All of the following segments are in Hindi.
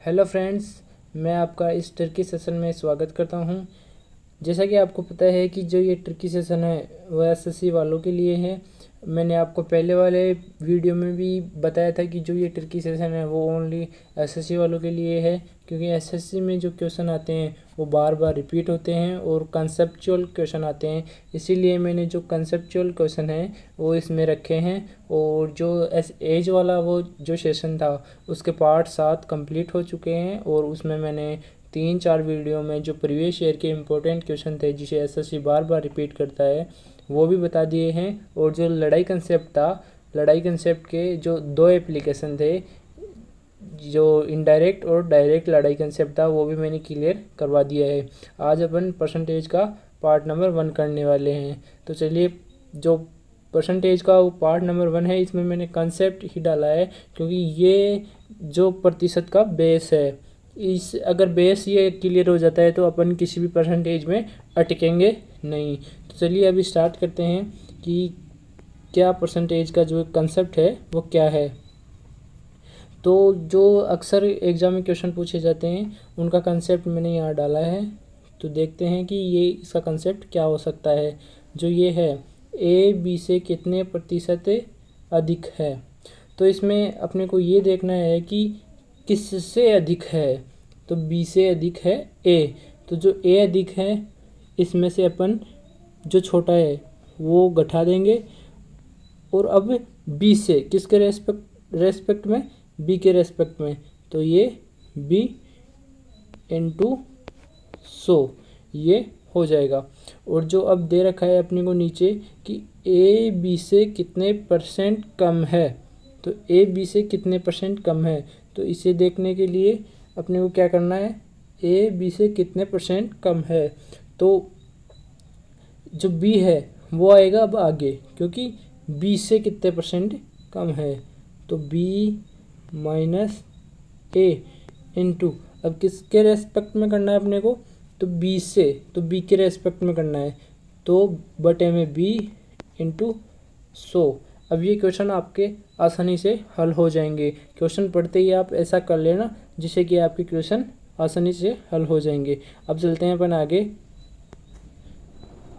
हेलो फ्रेंड्स, मैं आपका इस टर्की सेशन में स्वागत करता हूं। जैसा कि आपको पता है कि जो ये टर्की सेशन है वह एसएससी वालों के लिए है। मैंने आपको पहले वाले वीडियो में भी बताया था कि जो ये टर्की सेशन है वो ओनली एसएससी वालों के लिए है, क्योंकि एसएससी में जो क्वेश्चन आते हैं वो बार बार रिपीट होते हैं और कंसेप्चुअल क्वेश्चन आते हैं। इसीलिए मैंने जो कंसेप्चुअल क्वेश्चन है वो इसमें रखे हैं। और जो एज वाला वो जो सेशन था उसके पार्ट 7 कंप्लीट हो चुके हैं और उसमें मैंने 3-4 वीडियो में जो प्रीवियस ईयर के इम्पोर्टेंट क्वेश्चन थे जिसे एसएससी बार बार रिपीट करता है वो भी बता दिए हैं। और जो लड़ाई कंसेप्ट था, लड़ाई कंसेप्ट के जो 2 एप्लीकेशन थे, जो इनडायरेक्ट और डायरेक्ट लड़ाई कंसेप्ट था, वो भी मैंने क्लियर करवा दिया है। आज अपन परसेंटेज का पार्ट नंबर 1 करने वाले हैं। तो चलिए, जो परसेंटेज का पार्ट नंबर 1 है इसमें मैंने कंसेप्ट ही डाला है, क्योंकि ये जो प्रतिशत का बेस है, इस अगर बेस ये क्लियर हो जाता है तो अपन किसी भी परसेंटेज में अटकेंगे नहीं। तो चलिए अभी स्टार्ट करते हैं कि क्या परसेंटेज का जो कंसेप्ट है वो क्या है। तो जो अक्सर एग्ज़ाम में क्वेश्चन पूछे जाते हैं उनका कंसेप्ट मैंने यहाँ डाला है। तो देखते हैं कि ये इसका कंसेप्ट क्या हो सकता है। जो ये है, ए बी से कितने प्रतिशत अधिक है। तो इसमें अपने को ये देखना है कि किससे अधिक है। तो बी से अधिक है ए। तो जो ए अधिक है इसमें से अपन जो छोटा है वो घटा देंगे। और अब बी से किसके रेस्पेक्ट में, बी के रेस्पेक्ट में, तो ये बी इंटू 100 ये हो जाएगा। और जो अब दे रखा है अपने को नीचे कि ए बी से कितने परसेंट कम है, तो ए बी से कितने परसेंट कम है, तो इसे देखने के लिए अपने को क्या करना है, ए बी से कितने परसेंट कम है। तो जो बी है वो आएगा अब आगे, क्योंकि बी से कितने परसेंट कम है, तो बी माइनस ए इंटू, अब किसके रेस्पेक्ट में करना है अपने को, तो बी से, तो बी के रेस्पेक्ट में करना है, तो बटे में बी इंटू 100। अब ये क्वेश्चन आपके आसानी से हल हो जाएंगे। क्वेश्चन पढ़ते ही आप ऐसा कर लेना जिससे कि आपके क्वेश्चन आसानी से हल हो जाएंगे। अब चलते हैं अपन आगे।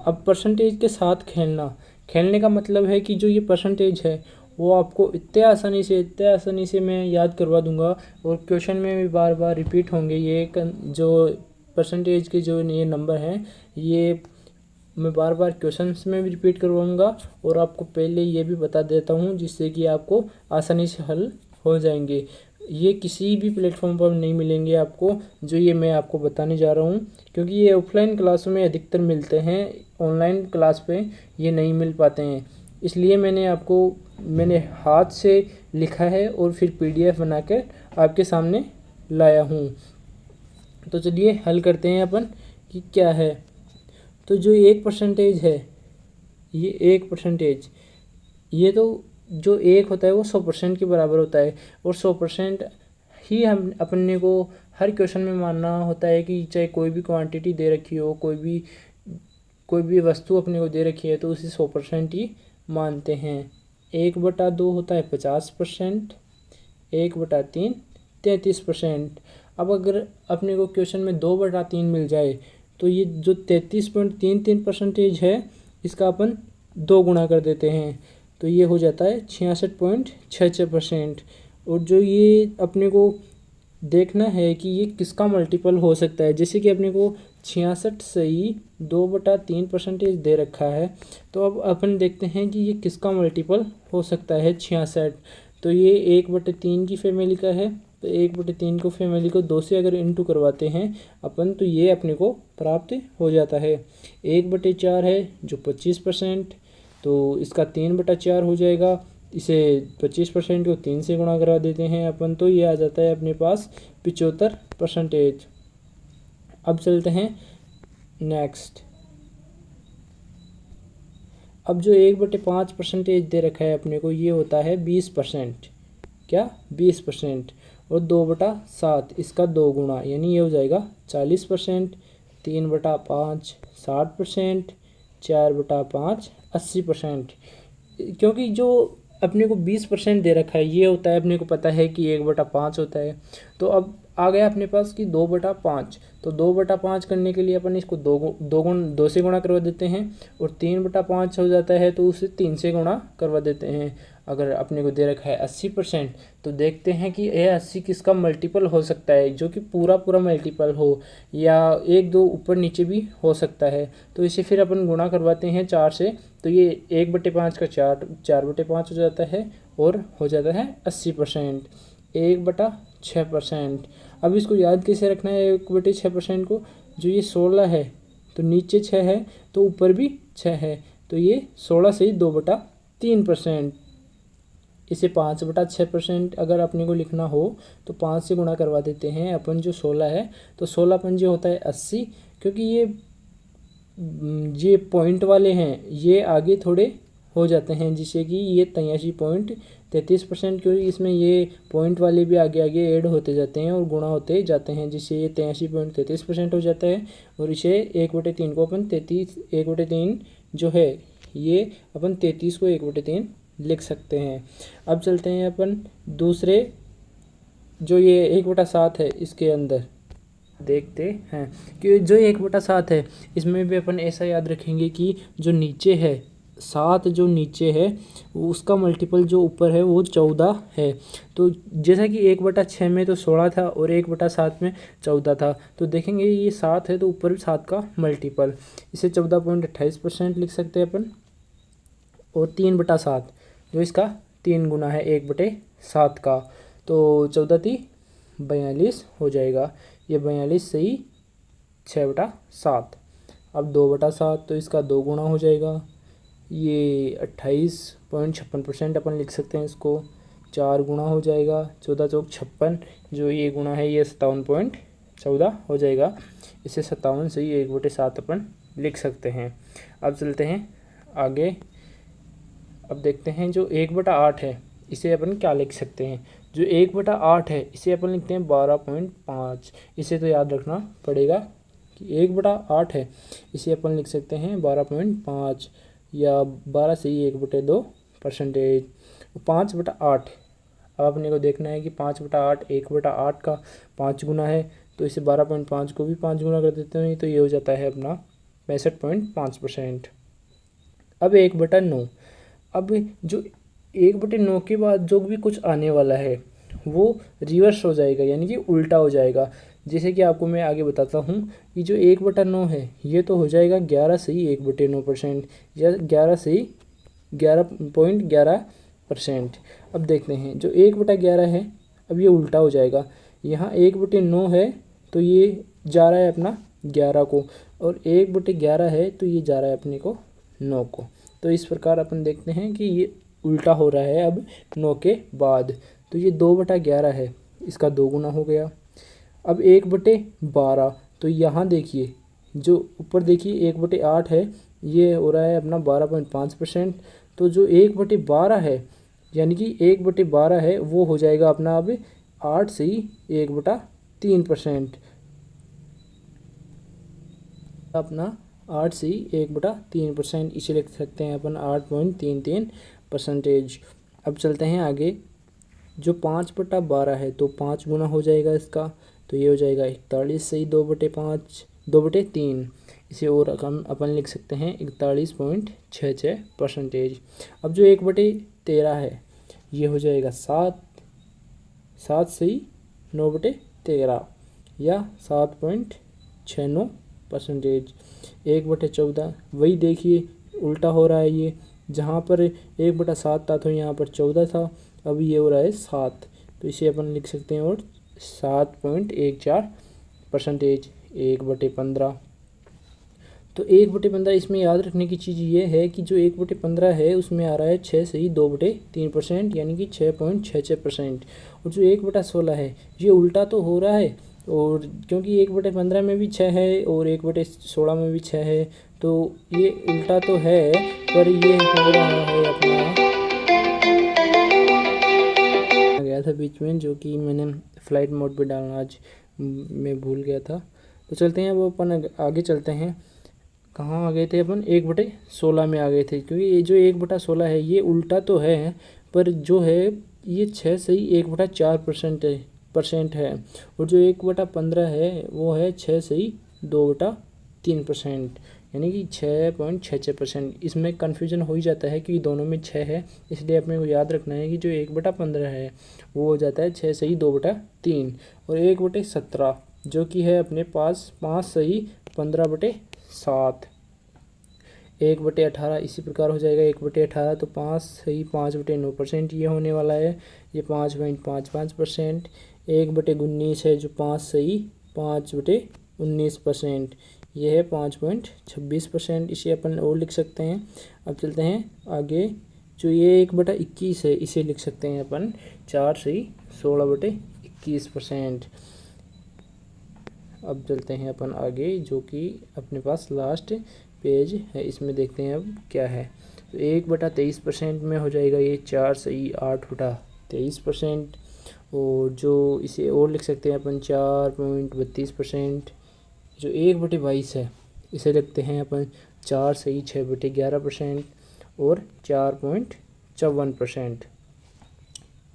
अब परसेंटेज के साथ खेलने का मतलब है कि जो ये परसेंटेज है वो आपको इतने आसानी से मैं याद करवा दूंगा और क्वेश्चन में भी बार बार रिपीट होंगे। ये जो परसेंटेज के जो ये नंबर हैं ये मैं बार बार क्वेश्चंस में भी रिपीट करवाऊंगा और आपको पहले ये भी बता देता हूँ जिससे कि आपको आसानी से हल हो जाएंगे। ये किसी भी प्लेटफॉर्म पर नहीं मिलेंगे आपको, जो ये मैं आपको बताने जा रहा हूँ, क्योंकि ये ऑफलाइन क्लासों में अधिकतर मिलते हैं, ऑनलाइन क्लास पे ये नहीं मिल पाते हैं। इसलिए मैंने हाथ से लिखा है और फिर पीडीएफ बनाकर आपके सामने लाया हूँ। तो चलिए हल करते हैं अपन कि क्या है। तो जो 1% है, ये 1%, ये तो जो 1 होता है वो 100% के बराबर होता है और 100% ही हम अपने को हर क्वेश्चन में मानना होता है कि चाहे कोई भी क्वांटिटी दे रखी हो, कोई भी वस्तु अपने को दे रखी है तो उसे 100% ही मानते हैं। 1/2 होता है 50%, 1/3 33%। अब अगर अपने को क्वेश्चन में 2/3 मिल जाए तो ये जो 33.33% है इसका अपन 2 गुना कर देते हैं, तो ये हो जाता है 66.66%। और जो ये अपने को देखना है कि ये किसका मल्टीपल हो सकता है, जैसे कि अपने को 66 से ही 2/3% दे रखा है, तो अब अपन देखते हैं कि ये किसका मल्टीपल हो सकता है 66। तो ये 1/3 की फैमिली का है, तो 1/3 को फैमिली को 2 से अगर इंटू करवाते हैं अपन तो ये अपने को प्राप्त हो जाता है। 1/4 है जो 25%, तो इसका 3/4 हो जाएगा। इसे 25% को 3 से गुणा करा देते हैं अपन, तो ये आ जाता है अपने पास 75%। अब चलते हैं नेक्स्ट। अब जो 1/5% दे रखा है अपने को ये होता है 20%, क्या 20%, और 2/7 इसका 2 गुना, यानी ये हो जाएगा 40%। 3/5 60%, 4/5 80%। क्योंकि जो अपने को 20% दे रखा है, ये होता है अपने को पता है कि 1/5 होता है। तो अब आ गया अपने पास कि 2/5। तो 2/5 करने के लिए अपन इसको दो से गुणा करवा देते हैं, और 3/5 हो जाता है तो उसे 3 से गुणा करवा देते हैं। अगर अपने को दे रखा है 80%, तो देखते हैं कि यह 80 किसका मल्टीपल हो सकता है, जो कि पूरा पूरा मल्टीपल हो, या एक दो ऊपर नीचे भी हो सकता है। तो इसे फिर अपन गुणा करवाते हैं 4 से, तो ये 1/5 का 4/5 हो जाता है, और हो जाता है 80%, 1/6%। अब इसको याद कैसे रखना है 1/6% को, जो ये 16 है तो नीचे 6 है तो ऊपर भी 6 है, तो ये 16 से ही 2/3%। इसे 5/6% अगर अपने को लिखना हो तो 5 से गुणा करवा देते हैं अपन, जो 16 है तो 16 पंजे होता है 80, क्योंकि ये पॉइंट वाले हैं, ये आगे थोड़े हो जाते हैं, जिससे कि ये 83.33%, क्योंकि इसमें ये पॉइंट वाले भी आगे आगे ऐड होते जाते हैं और गुणा होते जाते हैं, जिससे ये 83.33% हो जाता है। और इसे 1/3 को अपन 1/3 जो है, ये अपन 33 को 1/3 लिख सकते हैं। अब चलते हैं अपन दूसरे, जो ये 1/7 है, इसके अंदर देखते हैं कि जो 1/7 है, इसमें भी अपन ऐसा याद रखेंगे कि जो नीचे है 7, जो नीचे है उसका मल्टीपल जो ऊपर है वो 14 है। तो जैसा कि 1/6 में तो 16 था और 1/7 में 14 था, तो देखेंगे ये 7 है तो ऊपर भी 7 का मल्टीपल, इसे 14.28% लिख सकते हैं अपन। और 3/7 जो इसका 3 गुना है 1/7 का, तो 14×3 = 42 हो जाएगा। ये 42 सही 6/7। अब 2/7 तो इसका 2 गुना हो जाएगा, ये 28.56% अपन लिख सकते हैं इसको। 4 गुना हो जाएगा 14 चौक 56, जो ये गुना है ये 57.14 हो जाएगा। इसे 57 से ही 1/7 अपन लिख सकते हैं। अब चलते हैं आगे। अब देखते हैं जो 1/8 है, इसे अपन क्या लिख सकते हैं। जो 1/8 है इसे अपन लिखते हैं 12.5। इसे तो याद रखना पड़ेगा कि 1/8 है, इसे अपन लिख सकते हैं 12.5, या 12 से ही 1/2%। 5/8, अब अपने को देखना है कि 5/8 1/8 का 5 गुना है, तो इसे 12.5 को भी 5 गुना कर देते हैं, तो ये हो जाता है अपना 65.5%। अब 1/9, अब जो 1/9 के बाद जो भी कुछ आने वाला है वो रिवर्स हो जाएगा, यानी कि उल्टा हो जाएगा। जैसे कि आपको मैं आगे बताता हूँ कि जो 1/9 है ये तो हो जाएगा 11 से ही 1/9%, या 11 से ही 11.11%। अब देखते हैं जो 1/11 है, अब ये उल्टा हो जाएगा। यहाँ 1/9 है तो ये जा रहा है अपना 11 को, और 1/11 है तो ये जा रहा है अपने को 9 को। तो इस प्रकार अपन देखते हैं कि ये उल्टा हो रहा है अब 9 के बाद। तो ये 2/11 है, इसका 2 गुना हो गया। अब 1/12, तो यहाँ देखिए जो ऊपर देखिए 1/8 है, ये हो रहा है अपना 12.5%। तो जो 1/12 है, यानी कि 1/12 है वो हो जाएगा अपना अब 8 से ही 1/3%। अपना 8 से ही 1/3%, इसे लिख सकते हैं अपन 8.33%। अब चलते हैं आगे। जो 5/12 है तो 5 गुना हो जाएगा इसका, तो ये हो जाएगा 41 से ही 2/5 2/3, इसे और अपन लिख सकते हैं 41.66%। अब जो 1/13 है ये हो जाएगा 7 से ही 9/13, या 7.69%। 1/14, वही देखिए उल्टा हो रहा है, ये जहाँ पर 1/7 था तो यहाँ पर 14 था, अब ये हो रहा है 7, तो इसे अपन लिख सकते हैं और 7.14%। 1/15, तो 1/15 इसमें याद रखने की चीज़ ये है कि जो 1/15 है उसमें आ रहा है 6 से ही 2/3%, यानी कि 6.66%। और जो 1/16 है ये उल्टा तो हो रहा है, और क्योंकि 1/15 में भी 6 है और 1/16 में भी 6 है, तो ये उल्टा तो है, पर ये हो रहा है अपना गया था बीच में, जो कि मैंने फ़्लाइट मोड पे डालना आज मैं भूल गया था। तो चलते हैं वो अपन आगे चलते हैं। कहाँ आ गए थे अपन 1/16 में आ गए थे, क्योंकि ये जो 1/16 है ये उल्टा तो है, पर जो है ये 6 सही 1/4% है और जो 1/15 है वो है 6 सही 2/3%, यानी कि 6.66%। इसमें कन्फ्यूजन हो ही जाता है कि दोनों में 6 है, इसलिए अपने को याद रखना है कि जो 1/15 है वो हो जाता है 6 सही 2/3 और 1/17 जो कि है अपने पास 5 सही 15/7। 1/18 इसी प्रकार हो जाएगा, 1/18 तो 5 सही 5/9% ये होने वाला है, ये 5.55%। 1/19 है जो 5 सही 5/19%, ये है 5.26%। इसे अपन और लिख सकते हैं। अब चलते हैं आगे, जो ये 1/21 है इसे लिख सकते हैं अपन 4 सही 16/21%। अब चलते हैं अपन आगे, जो कि अपने पास लास्ट पेज है, इसमें देखते हैं अब क्या है। तो 1/23% में हो जाएगा ये 4 सही 8/23%। और जो इसे और लिख सकते हैं अपन 4.32%। जो 1/22 है इसे लिखते हैं अपन 4 सही 6/11% और 4.54%।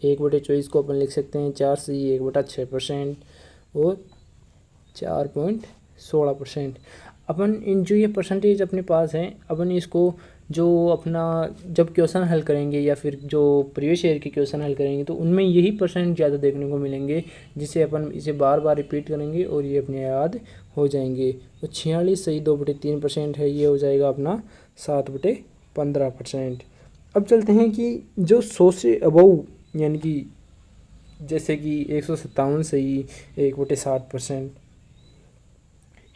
1/24 को अपन लिख सकते हैं 4 सही 1/6% और 4.16%। अपन इन जो ये परसेंटेज अपने पास हैं, अपन इसको जो अपना जब क्वेश्चन हल करेंगे या फिर जो प्रीवियस ईयर के क्वेश्चन हल करेंगे तो उनमें यही परसेंट ज़्यादा देखने को मिलेंगे, जिसे अपन इसे बार बार रिपीट करेंगे और ये अपने याद हो जाएंगे। तो 46 सही 2/3% है, ये हो जाएगा अपना 7/15%। अब चलते हैं कि जो 100 से अबव यानी कि जैसे कि 157 सही 1/60%,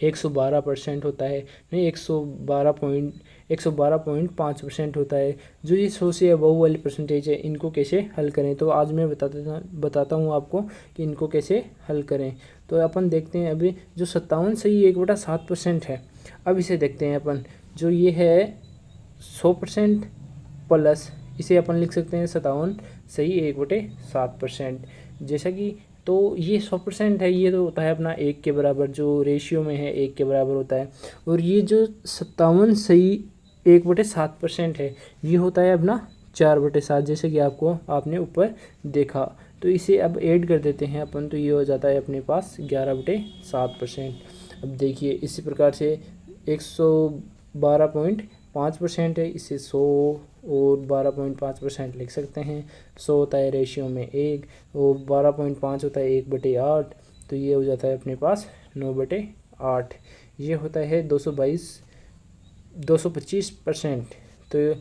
112% होता है, नहीं 112.5% होता है। जो ये 100 से अबव वाली परसेंटेज है इनको कैसे हल करें, तो आज मैं बताता हूँ आपको कि इनको कैसे हल करें। तो अपन देखते हैं अभी जो 57 सही 1/7% है। अब इसे देखते हैं अपन, जो ये है 100% प्लस इसे अपन लिख सकते हैं 57 सही 1/7%। जैसा कि तो ये 100% है, ये तो होता है अपना 1 के बराबर, जो रेशियो में है 1 के बराबर होता है। और ये जो 57 सही 1/7% है ये होता है अपना 4/7, जैसे कि आपने ऊपर देखा। तो इसे अब ऐड कर देते हैं अपन, तो ये हो जाता है अपने पास 11/7%। अब देखिए इसी प्रकार से 112.5% है, इसे 100 और 12.5% लिख सकते हैं। 100 होता है रेशियो में 1 और 12.5 होता है 1/8, तो ये हो जाता है अपने पास 9/8। ये होता है 225%। तो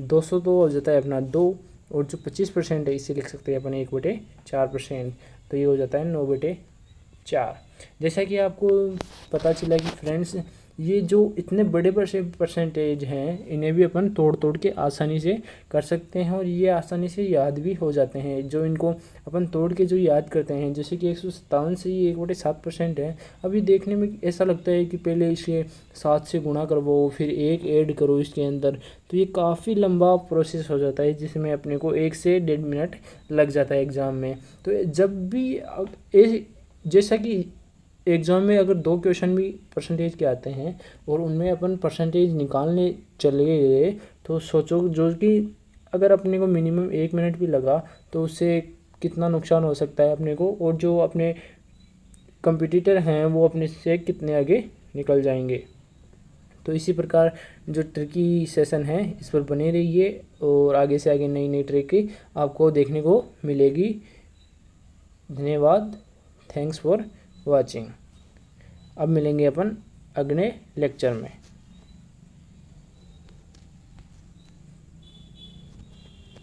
200 तो हो जाता है अपना 2 और जो 25% है इसे लिख सकते हैं अपन 1/4%, तो ये हो जाता है 9/4। जैसा कि आपको पता चला कि फ्रेंड्स ये जो इतने बड़े परसेंटेज हैं इन्हें भी अपन तोड़ तोड़ के आसानी से कर सकते हैं और ये आसानी से याद भी हो जाते हैं। जो इनको अपन तोड़ के जो याद करते हैं, जैसे कि 157 से ये 1/7% है। अभी देखने में ऐसा लगता है कि पहले इसे 7 से गुणा करवाओ फिर 1 ऐड करो इसके अंदर, तो ये काफ़ी लंबा प्रोसेस हो जाता है जिसमें अपने को 1 से 1.5 मिनट लग जाता है एग्ज़ाम में। तो जब भी जैसा कि एग्ज़ाम में अगर 2 क्वेश्चन भी परसेंटेज के आते हैं और उनमें अपन परसेंटेज निकालने चले गए, तो सोचो जो कि अगर अपने को मिनिमम 1 मिनट भी लगा तो उससे कितना नुकसान हो सकता है अपने को, और जो अपने कंपटीटर हैं वो अपने से कितने आगे निकल जाएंगे। तो इसी प्रकार जो ट्रिकी सेशन है इस पर बने रहिए और आगे से आगे नई नई ट्रिक आपको देखने को मिलेगी। धन्यवाद, थैंक्स फॉर वॉचिंग। अब मिलेंगे अपन अगले लेक्चर में।